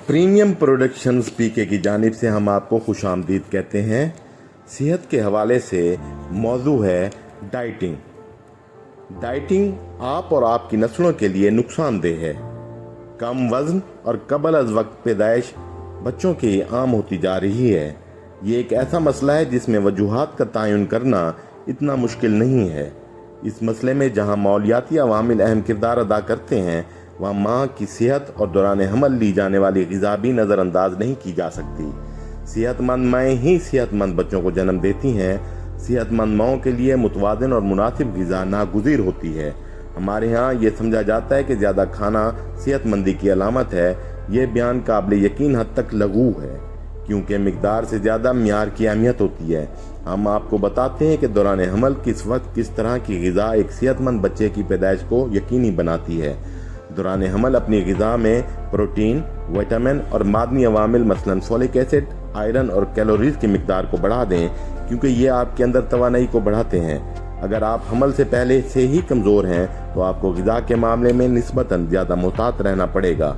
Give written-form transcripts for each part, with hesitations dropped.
Premium productions पीके की जानिब से हम आपको खुश आमदीद कहते हैं। सेहत के हवाले से मौजू है डाइटिंग। डाइटिंग आप और आपकी नस्लों के लिए नुकसानदेह है। कम वज़न और कबल अज़ वक्त पैदाइश बच्चों की आम होती जा रही है। ये एक ऐसा मसला है जिसमें वजूहात का तयन करना इतना मुश्किल नहीं है। इस मसले में जहाँ मौलियाती अवामिल अहम किरदार अदा करते हैं, वहाँ माँ की सेहत और दौरान हमल ली जाने वाली ग़िज़ा भी नज़रअंदाज नहीं की जा सकती। सेहतमंद माएँ ही सेहतमंद बच्चों को जन्म देती हैं। सेहतमंद माओं के लिए मुतवाज़िन और मुनासिब ग़िज़ा नागुज़ीर होती है। हमारे यहाँ ये समझा जाता है कि ज़्यादा खाना सेहतमंदी की अलामत है। ये बयान काबिल यकीन हद तक लगू है, क्योंकि मिकदार से ज़्यादा म्यार की अहमियत होती है। हम आपको बताते हैं कि दौरान हमल किस वक्त किस तरह की ग़िज़ा एक सेहतमंद बच्चे की पैदाइश को यकीनी बनाती है। दौरान हमल अपनी ग़िज़ा में प्रोटीन, विटामिन और मादनी अवामिल मसलन फोलिक एसिड, आयरन और कैलोरीज़ की मिकदार को बढ़ा दें, क्योंकि ये आपके अंदर तवानाई को बढ़ाते हैं। अगर आप हमल से पहले से ही कमज़ोर हैं तो आपको ग़िज़ा के मामले में निस्बतन ज़्यादा मोहतात रहना पड़ेगा।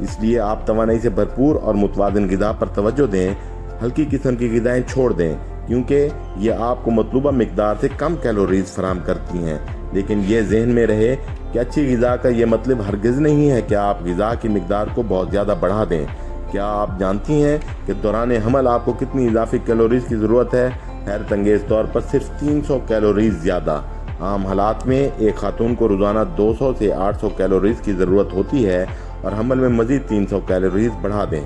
इसलिए आप तवानाई से भरपूर और मुतवाज़िन ग़िज़ा पर तवज्जो दें। हल्की किस्म की ग़िज़ाएँ छोड़ दें, क्योंकि ये आपको मतलूबा मिकदार से कम कैलोरीज़ फराहम करती हैं। लेकिन ये जहन में रहे कि अच्छी ग़िज़ा का ये मतलब हरगिज़ नहीं है कि आप ग़िज़ा की मिकदार को बहुत ज़्यादा बढ़ा दें। क्या आप जानती हैं कि दौरान हमल आपको कितनी इजाफी कैलोरीज़ की ज़रूरत है? हैरत अंगेज़ तौर पर सिर्फ 300 कैलोरीज़ ज़्यादा। आम हालात में एक खातून को रोज़ाना 200 से 800 कैलोरीज़ की ज़रूरत होती है और हमल में मज़ीद 300 कैलोरीज़ बढ़ा दें।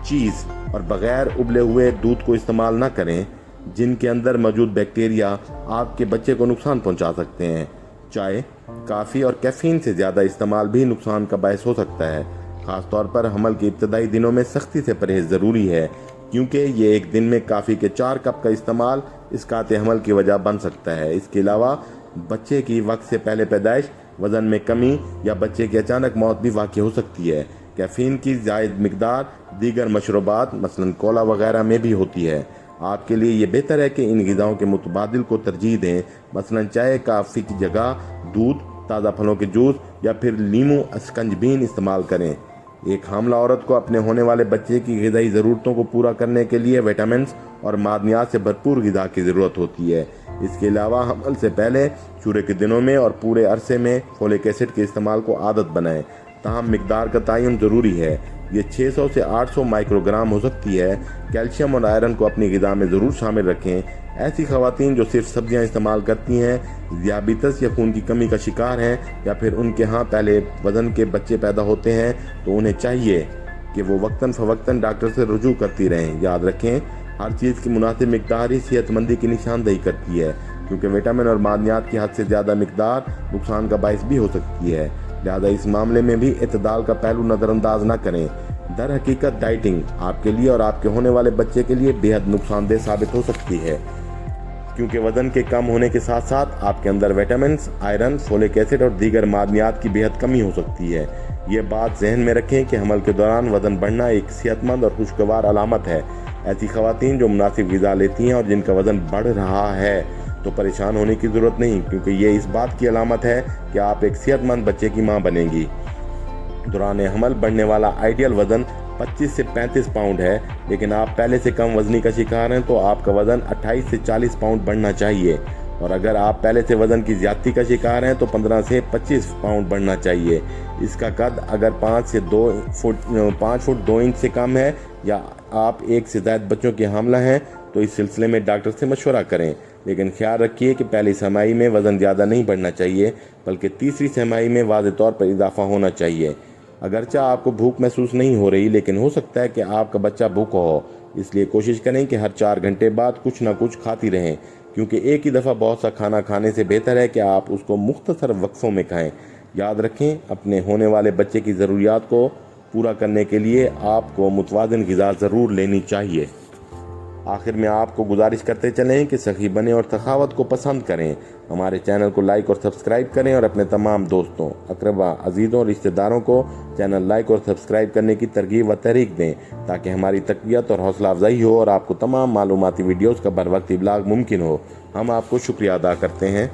चीज़ और बग़ैर उबले हुए दूध को इस्तेमाल न करें, जिनके अंदर मौजूद बैक्टीरिया आपके बच्चे को नुकसान पहुंचा सकते हैं। चाय, काफ़ी और कैफ़ीन से ज़्यादा इस्तेमाल भी नुकसान का बायस हो सकता है। ख़ास तौर पर हमल के इब्तदाई दिनों में सख्ती से परहेज़ ज़रूरी है, क्योंकि ये एक दिन में काफ़ी के 4 कप का इस्तेमाल इसकात हमल की वजह बन सकता है। इसके अलावा बच्चे की वक्त से पहले पैदाइश, वज़न में कमी या बच्चे की अचानक मौत भी वाक़ई हो सकती है। कैफ़ीन की ज़ायद मिकदार दीगर मशरूबात मसलन कोला वगैरह में भी होती है। आपके लिए ये बेहतर है कि इन ग़िज़ाओं के मुतबादिल को तरजीह दें। मसलन चाय, काफ़ी की जगह दूध, ताज़ा फलों के जूस या फिर लीमू अस्कंजबीन इस्तेमाल करें। एक हामला औरत को अपने होने वाले बच्चे की ग़िज़ाई ज़रूरतों को पूरा करने के लिए विटामिन और मादनियात से भरपूर ग़िज़ा की ज़रूरत होती है। इसके अलावा हमल से पहले, शुरू के दिनों में और पूरे अरसे में फोलिक एसिड के इस्तेमाल को आदत बनाएं। ताहम मिकदार का तयन ज़रूरी है। ये 600 से 800 माइक्रोग्राम हो सकती है। कैल्शियम और आयरन को अपनी ग़िज़ा में ज़रूर शामिल रखें। ऐसी ख़वातीन जो सिर्फ सब्जियां इस्तेमाल करती हैं, दियाबितस या खून की कमी का शिकार हैं, या फिर उनके यहाँ पहले वज़न के बच्चे पैदा होते हैं, तो उन्हें चाहिए कि वो वक्तन फ़वक्तन डॉक्टर से रुजू करती रहें। याद रखें, हर चीज़ की मुनासिब मिकदार ही सेहतमंदी की निशानदही करती है, क्योंकि विटामिन और मादनियात की हद से ज़्यादा मिकदार नुकसान का बायस भी हो सकती है। लिहाजा इस मामले में भी इत्तदाल का पहलू नज़रअंदाज न करें। दर हकीकत डाइटिंग आपके लिए और आपके होने वाले बच्चे के लिए बेहद नुकसानदेह साबित हो सकती है, क्योंकि वज़न के कम होने के साथ साथ आपके अंदर विटामिन, आयरन, फोलिक एसिड और दीगर मादनियात की बेहद कमी हो सकती है। ये बात जहन में रखें कि हमल के दौरान वज़न बढ़ना एक सेहतमंद और खुशगवार अलामत है। ऐसी ख़वातीन जो मुनासिब ग़िज़ा लेती हैं और जिनका वज़न बढ़ रहा है, तो परेशान होने की ज़रूरत नहीं, क्योंकि ये इस बात की अलामत है कि आप एक सेहतमंद बच्चे की माँ बनेंगी। दौरान हमल बढ़ने वाला आइडियल वज़न 25 से 35 पाउंड है, लेकिन आप पहले से कम वज़नी का शिकार हैं तो आपका वज़न 28 से 40 पाउंड बढ़ना चाहिए। और अगर आप पहले से वज़न की ज़्यादती का शिकार हैं तो 15 से 25 पाउंड बढ़ना चाहिए। इसका कद अगर 5 फुट 2 इंच से कम है या आप एक से ज़्यादा बच्चों के हामला हैं, तो इस सिलसिले में डॉक्टर से मशवरा करें। लेकिन ख्याल रखिए कि पहली छमाही में वज़न ज़्यादा नहीं बढ़ना चाहिए, बल्कि तीसरी छमाही में वाज़ेह तौर पर इजाफा होना चाहिए। अगरचे आपको भूख महसूस नहीं हो रही, लेकिन हो सकता है कि आपका बच्चा भूखा हो। इसलिए कोशिश करें कि हर 4 घंटे बाद कुछ ना कुछ खाती रहें, क्योंकि एक ही दफ़ा बहुत सा खाना खाने से बेहतर है कि आप उसको मुख्तसर वक्फ़ों में खाएं। याद रखें, अपने होने वाले बच्चे की ज़रूरियात को पूरा करने के लिए आपको मुतवाज़िन ग़िज़ा ज़रूर लेनी चाहिए। आखिर में आपको गुजारिश करते चलें कि सखी बने और सखावत को पसंद करें। हमारे चैनल को लाइक और सब्सक्राइब करें और अपने तमाम दोस्तों, अकरबा, अजीज़ों और रिश्तेदारों को चैनल लाइक और सब्सक्राइब करने की तरगीब व तहरीक दें, ताकि हमारी तक़वियत और हौसला अफजाई हो और आपको तमाम मालूमाती वीडियोज़ का बर वक्त इब्लाग मुमकिन हो। हम आपको शुक्रिया अदा करते हैं।